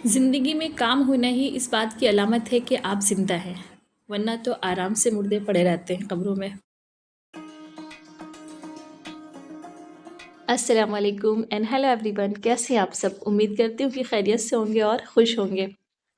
ज़िंदगी में काम होना ही इस बात की अलामत है कि आप ज़िंदा हैं, वरना तो आराम से मुर्दे पड़े रहते हैं कब्रों में। अस्सलाम वालेकुम एंड हेलो एवरीवन, कैसे हैं आप सब? उम्मीद करती हूँ कि खैरियत से होंगे और खुश होंगे।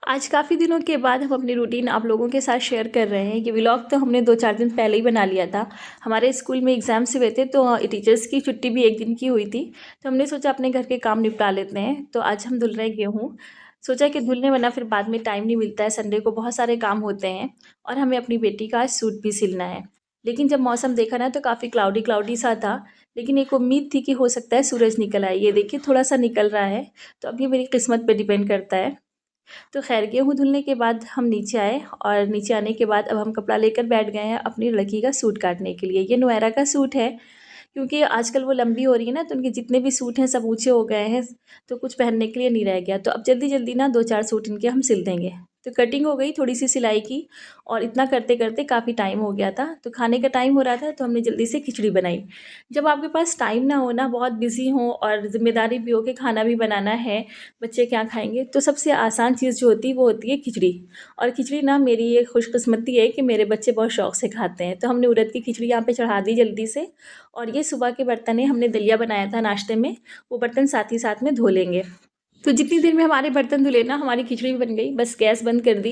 आज काफ़ी दिनों के बाद हम अपनी रूटीन आप लोगों के साथ शेयर कर रहे हैं। ये व्लॉग तो हमने 2-4 दिन पहले ही बना लिया था। हमारे स्कूल में एग्ज़ाम्स हुए थे तो टीचर्स की छुट्टी भी 1 दिन की हुई थी। तो हमने सोचा अपने घर के काम निपटा लेते हैं। तो आज हम धुल रहे हैं गेहूँ। सोचा कि धुल लें वरना फिर बाद में टाइम नहीं मिलता है, संडे को बहुत सारे काम होते हैं और हमें अपनी बेटी का आज सूट भी सिलना है। लेकिन जब मौसम देखा ना तो काफ़ी क्लाउडी क्लाउडी सा था, लेकिन एक उम्मीद थी कि हो सकता है सूरज निकल आए। ये देखिए थोड़ा-सा निकल रहा है, तो अब ये मेरी किस्मत पे डिपेंड करता है। तो खैर गेहूँ धुलने के बाद हम नीचे आए और नीचे आने के बाद अब हम कपड़ा लेकर बैठ गए हैं अपनी लड़की का सूट काटने के लिए। ये नुएरा का सूट है, क्योंकि आजकल वो लंबी हो रही है ना तो उनके जितने भी सूट हैं सब ऊँचे हो गए हैं, तो कुछ पहनने के लिए नहीं रह गया। तो अब जल्दी-जल्दी ना 2-4 सूट इनके हम सिल देंगे। तो कटिंग हो गई, थोड़ी-सी सिलाई की और इतना करते-करते काफ़ी टाइम हो गया था। तो खाने का टाइम हो रहा था तो हमने जल्दी से खिचड़ी बनाई। जब आपके पास टाइम ना हो ना, बहुत बिज़ी हो और ज़िम्मेदारी भी हो कि खाना भी बनाना है, बच्चे क्या खाएँगे, तो सबसे आसान चीज़ जो होती है वो होती है खिचड़ी। और खिचड़ी ना मेरी ये खुशकिस्मती है कि मेरे बच्चे बहुत शौक से खाते हैं। तो हमने उड़द की खिचड़ी यहाँ पे चढ़ा दी जल्दी से और ये सुबह के बर्तन है, हमने दलिया बनाया था नाश्ते में, वो बर्तन साथ ही साथ में धो लेंगे। तो जितनी देर में हमारे बर्तन धुले ना हमारी खिचड़ी भी बन गई, बस गैस बंद कर दी।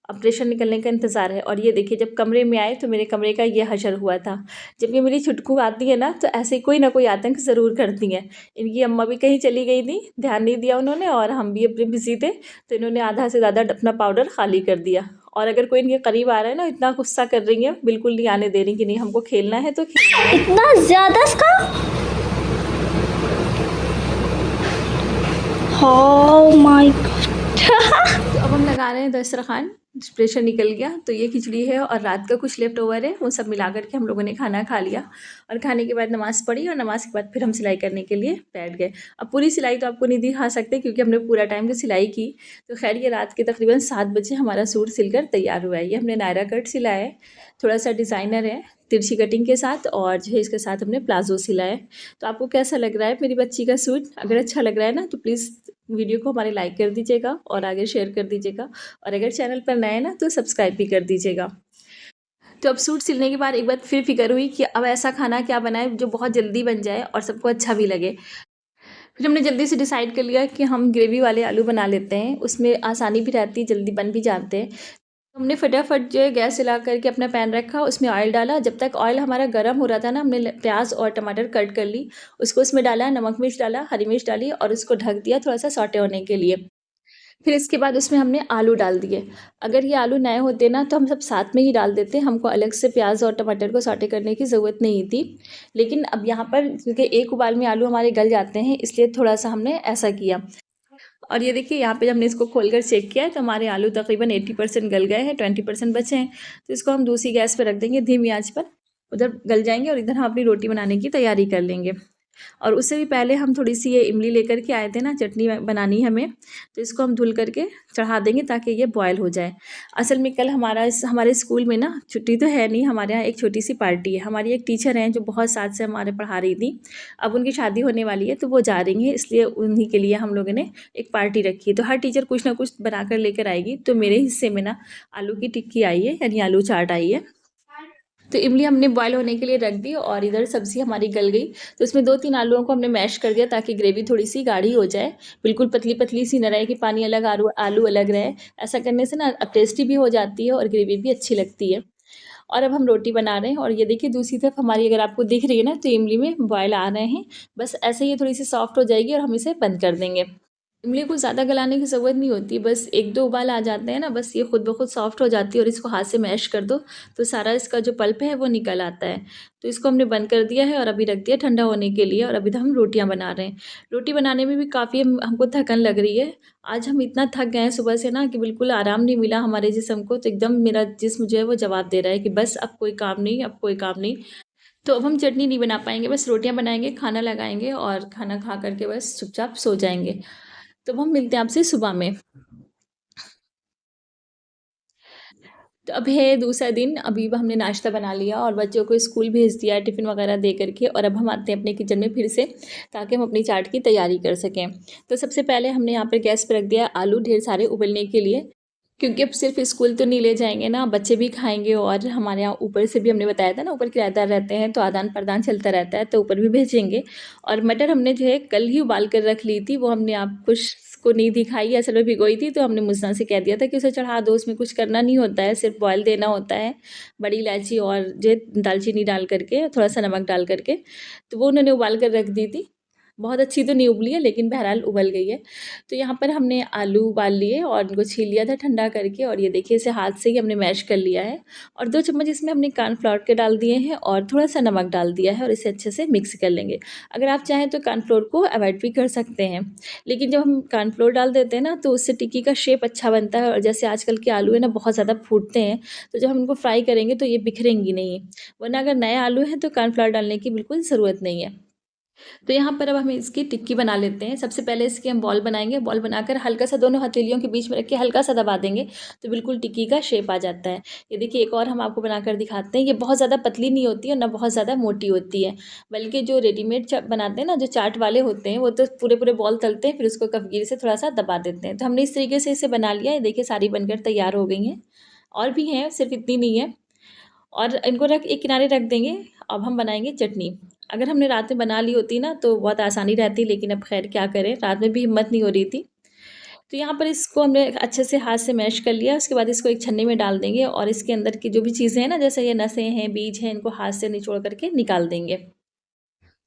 अब प्रेशर निकलने का इंतज़ार है और ये देखिए जब कमरे में आए तो मेरे कमरे का ये हशर हुआ था। जब ये मेरी छुटकू आती है ना तो ऐसे कोई ना कोई आतंक ज़रूर करती हैं। इनकी अम्मा भी कहीं चली गई थी, ध्यान नहीं दिया उन्होंने और हम भी अपने बिज़ी थे, तो इन्होंने आधा से ज़्यादा अपना पाउडर खाली कर दिया। और अगर कोई इनके करीब आ रहा है ना, इतना गुस्सा कर रही हैं, बिल्कुल नहीं आने दे रही कि नहीं हमको खेलना है तो खेलना है। इतना ज्यादा इसका ओह माय गॉड। तो अब हम लगा रहे हैं दस्तरखान। प्रेशर निकल गया तो ये खिचड़ी है और रात का कुछ लेफ्ट ओवर है, वो सब मिला करके हम लोगों ने खाना खा लिया और खाने के बाद नमाज़ पढ़ी और नमाज़ के बाद फिर हम सिलाई करने के लिए बैठ गए। अब पूरी सिलाई तो आपको नहीं दिखा सकते क्योंकि हमने पूरा टाइम तो सिलाई की। तो खैर ये रात के तकरीबन 7 बजे हमारा सूट सिलकर तैयार हुआ है। ये हमने नायरा कट सिला है, थोड़ा सा डिज़ाइनर है, तिरछी कटिंग के साथ और जो है इसके साथ हमने प्लाजो सिला है। तो आपको कैसा लग रहा है मेरी बच्ची का सूट? अगर अच्छा लग रहा है ना तो प्लीज़ वीडियो को हमारे लाइक कर दीजिएगा और आगे शेयर कर दीजिएगा और अगर चैनल पर नए हैं ना तो सब्सक्राइब भी कर दीजिएगा। तो अब सूट सिलने के बाद एक बार फिर फ़िक्र हुई कि अब ऐसा खाना क्या बनाएँ जो बहुत जल्दी बन जाए और सबको अच्छा भी लगे। फिर हमने जल्दी से डिसाइड कर लिया कि हम ग्रेवी वाले आलू बना लेते हैं, उसमें आसानी भी रहती है, जल्दी बन भी जाते हैं। हमने फटाफट जो है गैस जला करके अपना पैन रखा, उसमें ऑयल डाला। जब तक ऑयल हमारा गर्म हो रहा था ना, हमने प्याज और टमाटर कट कर ली, उसको उसमें डाला, नमक मिर्च डाला, हरी मिर्च डाली और उसको ढक दिया थोड़ा सा सौटे होने के लिए। फिर इसके बाद उसमें हमने आलू डाल दिए। अगर ये आलू नए होते ना तो हम सब साथ में ही डाल देते, हमको अलग से प्याज और टमाटर को सौटे करने की ज़रूरत नहीं थी। लेकिन अब यहाँ पर क्योंकि एक उबाल में आलू हमारे गल जाते हैं, इसलिए थोड़ा सा हमने ऐसा किया। और ये देखिए यहाँ पे जब हमने इसको खोलकर चेक किया है तो हमारे आलू तकरीबन 80% गल गए हैं, 20% बचे हैं। तो इसको हम दूसरी गैस पर रख देंगे धीमी आंच पर, उधर गल जाएंगे और इधर हम अपनी रोटी बनाने की तैयारी कर लेंगे। और उससे भी पहले हम थोड़ी सी ये इमली लेकर के आए थे ना, चटनी बनानी हमें, तो इसको हम धुल करके चढ़ा देंगे ताकि ये बॉयल हो जाए। असल में कल हमारे स्कूल में ना छुट्टी तो है नहीं, हमारे यहाँ एक छोटी सी पार्टी है। हमारी एक टीचर हैं जो बहुत साल से हमारे पढ़ा रही थी, अब उनकी शादी होने वाली है तो वो जा रही हैं, इसलिए उन्हीं के लिए हम लोगों ने एक पार्टी रखी है। तो हर टीचर कुछ ना कुछ बना कर लेकर आएगी, तो मेरे हिस्से में ना आलू की टिक्की आई है, यानी आलू चाट आई है। तो इमली हमने बॉयल होने के लिए रख दी और इधर सब्ज़ी हमारी गल गई। तो इसमें 2-3 आलूओं को हमने मैश कर दिया ताकि ग्रेवी थोड़ी-सी गाढ़ी हो जाए। बिल्कुल पतली-पतली सी ना रहे कि पानी अलग आलू आलू अलग रहे। ऐसा करने से ना अब टेस्टी भी हो जाती है और ग्रेवी भी अच्छी लगती है। और अब हम रोटी बना रहे हैं और ये देखिए दूसरी तरफ हमारी अगर आपको दिख रही है ना तो इमली में बॉयल आ रहे हैं। बस ऐसे ही ये थोड़ी-सी सॉफ्ट हो जाएगी और हम इसे बंद कर देंगे। इमली को ज़्यादा गलाने की ज़रूरत नहीं होती, बस 1-2 उबाल आ जाते हैं ना, बस ये खुद ब खुद सॉफ्ट हो जाती है और इसको हाथ से मैश कर दो तो सारा इसका जो पल्प है वो निकल आता है। तो इसको हमने बंद कर दिया है और अभी रख दिया ठंडा होने के लिए और अभी तो हम रोटियां बना रहे हैं। रोटी बनाने में भी काफ़ी हमको थकन लग रही है। आज हम इतना थक गए हैं सुबह से ना कि बिल्कुल आराम नहीं मिला हमारे जिस्म को, तो एकदम मेरा जिस्म जो है वो जवाब दे रहा है कि बस अब कोई काम नहीं, अब कोई काम नहीं। तो अब हम चटनी नहीं बना पाएंगे, बस रोटियां बनाएंगे, खाना लगाएंगे और खाना खा करके बस चुपचाप सो जाएंगे। तो हम मिलते हैं आपसे सुबह में। तो अब है दूसरा दिन। अभी हमने नाश्ता बना लिया और बच्चों को स्कूल भेज दिया टिफ़िन वगैरह दे करके, और अब हम आते हैं अपने किचन में फिर से, ताकि हम अपनी चाट की तैयारी कर सकें। तो सबसे पहले हमने यहाँ पर गैस पर रख दिया आलू ढेर सारे उबलने के लिए, क्योंकि अब सिर्फ स्कूल तो नहीं ले जाएंगे ना, बच्चे भी खाएंगे, और हमारे यहाँ ऊपर से भी हमने बताया था ना, ऊपर किराएदार रहते हैं तो आदान प्रदान चलता रहता है, तो ऊपर भी भेजेंगे। और मटर हमने जो है कल ही उबाल कर रख ली थी, वो हमने आप कुछ को नहीं दिखाई, असल में भिगोई थी, तो हमने मुस्कान से कह दिया था कि उसे चढ़ा दो, उसमें कुछ करना नहीं होता है, सिर्फ बॉयल देना होता है, बड़ी इलायची और जो दालचीनी डाल करके, थोड़ा सा नमक डाल करके। तो वो उन्होंने उबाल कर रख दी थी। बहुत अच्छी तो नहीं उबली है, लेकिन बहरहाल उबल गई है। तो यहाँ पर हमने आलू उबाल लिए और उनको छील लिया था ठंडा करके, और ये देखिए इसे हाथ से ही हमने मैश कर लिया है। और 2 चम्मच इसमें हमने कॉर्नफ्लोर के डाल दिए हैं और थोड़ा सा नमक डाल दिया है, और इसे अच्छे से मिक्स कर लेंगे। अगर आप चाहें तो कॉर्नफ्लोर को अवॉइड भी कर सकते हैं, लेकिन जब हम कॉर्नफ्लोर डाल देते हैं ना, तो उससे टिक्की का शेप अच्छा बनता है। और जैसे आजकल के आलू है ना, बहुत ज़्यादा फूटते हैं, तो जब हम इनको फ्राई करेंगे तो ये बिखरेंगी नहीं। वरना अगर नए आलू हैं तो कॉर्नफ्लोर डालने की बिल्कुल ज़रूरत नहीं है। तो यहाँ पर अब हम इसकी टिक्की बना लेते हैं। सबसे पहले इसके हम बॉल बनाएंगे। बॉल बनाकर हल्का सा दोनों हथेलियों के बीच में रख के हल्का सा दबा देंगे, तो बिल्कुल टिक्की का शेप आ जाता है। ये देखिए एक और हम आपको बनाकर दिखाते हैं। ये बहुत ज़्यादा पतली नहीं होती है, ना बहुत ज़्यादा मोटी होती है, बल्कि जो रेडीमेड बनाते हैं ना, जो चाट वाले होते हैं, वो तो पूरे पूरे बॉल तलते हैं, फिर उसको कफगीर से थोड़ा सा दबा देते हैं। तो हमने इस तरीके से इसे बना लिया है। देखिए सारी बनकर तैयार हो गई हैं, और भी हैं, सिर्फ इतनी नहीं है। और इनको रख एक किनारे रख देंगे। अब हम बनाएंगे चटनी। अगर हमने रात में बना ली होती ना तो बहुत आसानी रहती, लेकिन अब खैर क्या करें, रात में भी हिम्मत नहीं हो रही थी। तो यहाँ पर इसको हमने अच्छे से हाथ से मैश कर लिया। उसके बाद इसको एक छन्नी में डाल देंगे, और इसके अंदर की जो भी चीज़ें हैं ना, जैसे ये नसें हैं, बीज हैं, इनको हाथ से निचोड़ करके निकाल देंगे।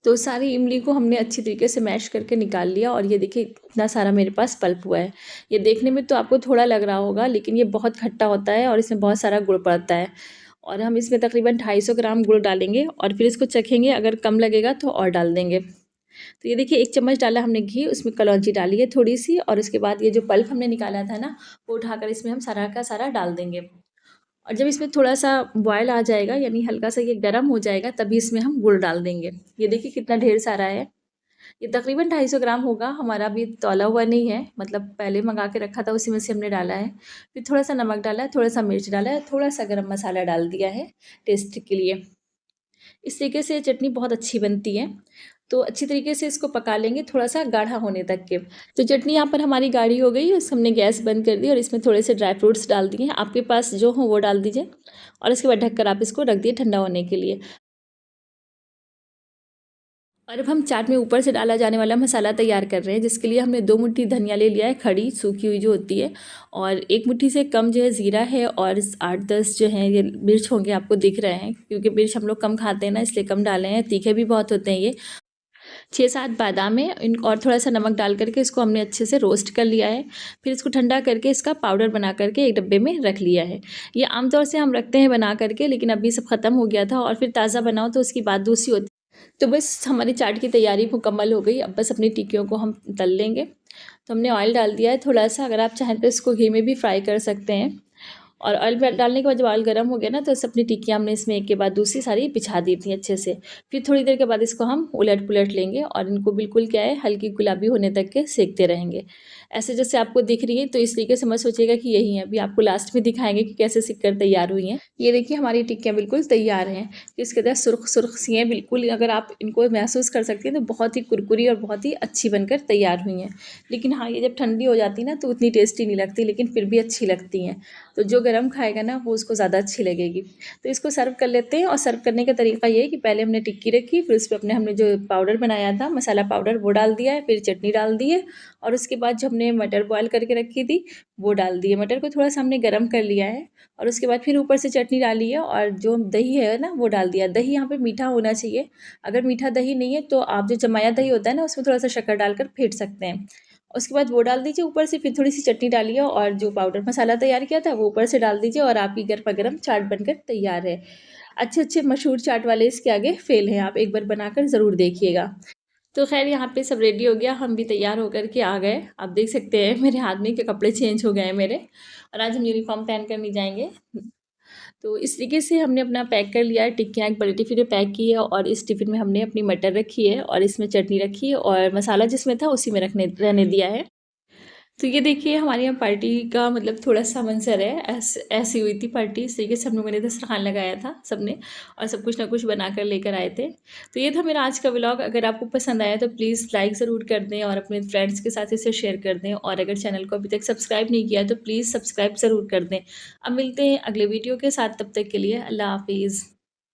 तो सारी इमली को हमने अच्छी तरीके से मैश करके निकाल लिया, और ये देखिए इतना सारा मेरे पास पल्प हुआ है। ये देखने में तो आपको थोड़ा लग रहा होगा, लेकिन ये बहुत खट्टा होता है और इसमें बहुत सारा गुड़ पड़ता है। और हम इसमें तकरीबन 250 ग्राम गुड़ डालेंगे, और फिर इसको चखेंगे, अगर कम लगेगा तो और डाल देंगे। तो ये देखिए 1 चम्मच डाला हमने घी, उसमें कलौंजी डाली है थोड़ी सी, और उसके बाद ये जो पल्प हमने निकाला था ना, वो उठाकर इसमें हम सारा का सारा डाल देंगे। और जब इसमें थोड़ा सा बॉयल आ जाएगा, यानी हल्का सा ये गर्म हो जाएगा, तभी इसमें हम गुड़ डाल देंगे। ये देखिए कितना ढेर सारा है। ये तकरीबन 250 ग्राम होगा, हमारा अभी तौला हुआ नहीं है, मतलब पहले मंगा के रखा था, उसी में से हमने डाला है। फिर थोड़ा सा नमक डाला है, थोड़ा सा मिर्च डाला है, थोड़ा सा गरम मसाला डाल दिया है टेस्ट के लिए। इस तरीके से चटनी बहुत अच्छी बनती है। तो अच्छी तरीके से इसको पका लेंगे, थोड़ा सा गाढ़ा होने तक के। तो चटनी यहाँ पर हमारी गाढ़ी हो गई, हमने गैस बंद कर दी, और इसमें थोड़े से ड्राई फ्रूट्स डाल दिए हैं, आपके पास जो हो वो डाल दीजिए। और इसके बाद ढककर आप इसको रख दिए ठंडा होने के लिए। और अब हम चाट में ऊपर से डाला जाने वाला मसाला तैयार कर रहे हैं, जिसके लिए हमने 2 मुट्ठी धनिया ले लिया है, खड़ी सूखी हुई जो होती है, और 1 मुट्ठी से कम जो है ज़ीरा है, और 8-10 जो हैं ये मिर्च होंगे, आपको दिख रहे हैं, क्योंकि मिर्च हम लोग कम खाते हैं ना, इसलिए कम डाले हैं, तीखे भी बहुत होते हैं ये। 6-7 बादाम है इन, और थोड़ा सा नमक डाल करके इसको हमने अच्छे से रोस्ट कर लिया है। फिर इसको ठंडा करके इसका पाउडर बना करके एक डब्बे में रख लिया है। ये आमतौर से हम रखते हैं बना करके, लेकिन अभी सब ख़त्म हो गया था, और फिर ताज़ा बनाओ तो उसकी बात दूसरी होती। तो बस हमारी चाट की तैयारी मुकम्मल हो गई। अब बस अपनी टिक्कियों को हम तल लेंगे। तो हमने ऑयल डाल दिया है थोड़ा सा, अगर आप चाहें तो इसको घी में भी फ्राई कर सकते हैं। और ऑयल डालने के बाद जब ऑयल गर्म हो गया ना, तो इस अपनी टिक्कियाँ हमने इसमें एक के बाद दूसरी सारी बिछा दी थी अच्छे से। फिर थोड़ी देर के बाद इसको हम उलट पुलट लेंगे, और इनको बिल्कुल क्या है, हल्की गुलाबी होने तक के सेकते रहेंगे। ऐसे जैसे आपको दिख रही है, तो इस तरीके से मत सोचिएगा कि यही है। अभी आपको लास्ट में दिखाएंगे कि कैसे सिककर तैयार हुई हैं। ये देखिए हमारी टिक्कियाँ बिल्कुल तैयार हैं। इसके अंदर सुर्ख सुर्ख सी हैं बिल्कुल, अगर आप इनको महसूस कर सकते हैं तो बहुत ही कुरकुरी और बहुत ही अच्छी बनकर तैयार हुई हैं। लेकिन हाँ, ये जब ठंडी हो जाती ना तो उतनी टेस्टी नहीं लगती, लेकिन फिर भी अच्छी लगती हैं। तो जो गरम खाएगा ना, वो उसको ज़्यादा अच्छी लगेगी। तो इसको सर्व कर लेते हैं। और सर्व करने का तरीका ये है कि पहले हमने टिक्की रखी, फिर उस पर हमने जो पाउडर बनाया था मसाला पाउडर, वो डाल दिया है, फिर चटनी डाल दी है, और उसके बाद जो हमने मटर बॉयल करके रखी थी वो डाल दी है। मटर को थोड़ा सा हमने गर्म कर लिया है, और उसके बाद फिर ऊपर से चटनी डाली है, और जो दही है ना वो डाल दिया। दही यहाँ पे मीठा होना चाहिए। अगर मीठा दही नहीं है तो आप जो जमाया दही होता है ना, उसमें थोड़ा सा शक्कर डालकर फेंट सकते हैं। उसके बाद वो डाल दीजिए ऊपर से, फिर थोड़ी सी चटनी डालिए, और जो पाउडर मसाला तैयार किया था वो ऊपर से डाल दीजिए, और आपकी गर्मा गर्म चाट बनकर तैयार है। अच्छे अच्छे मशहूर चाट वाले इसके आगे फेल हैं, आप एक बार बनाकर ज़रूर देखिएगा। तो खैर यहाँ पे सब रेडी हो गया, हम भी तैयार होकर के आ गए। आप देख सकते हैं मेरे हाथ में के कपड़े चेंज हो गए हैं मेरे, और आज हम यूनिफॉर्म पहन कर नहीं जाएंगे। तो इस तरीके से हमने अपना पैक कर लिया है। टिक्कियाँ एक बड़ी टिफ़िन में पैक की है, और इस टिफ़िन में हमने अपनी मटर रखी है, और इसमें चटनी रखी है, और मसाला जिसमें था उसी में रहने दिया है। तो ये देखिए हमारे यहाँ पार्टी का मतलब थोड़ा-सा मंज़र है, ऐसी हुई थी पार्टी। इस तरीके से हम लोगों ने दस्तरख़्वान लगाया था सबने और सब कुछ ना कुछ बनाकर लेकर आए थे। तो ये था मेरा आज का व्लॉग। अगर आपको पसंद आया तो प्लीज़ लाइक ज़रूर कर दें और अपने फ्रेंड्स के साथ इसे शेयर कर दें, और अगर चैनल को अभी तक सब्सक्राइब नहीं किया है तो प्लीज़ सब्सक्राइब ज़रूर कर दें। अब मिलते हैं अगले वीडियो के साथ, तब तक के लिए अल्लाह हाफ़िज़।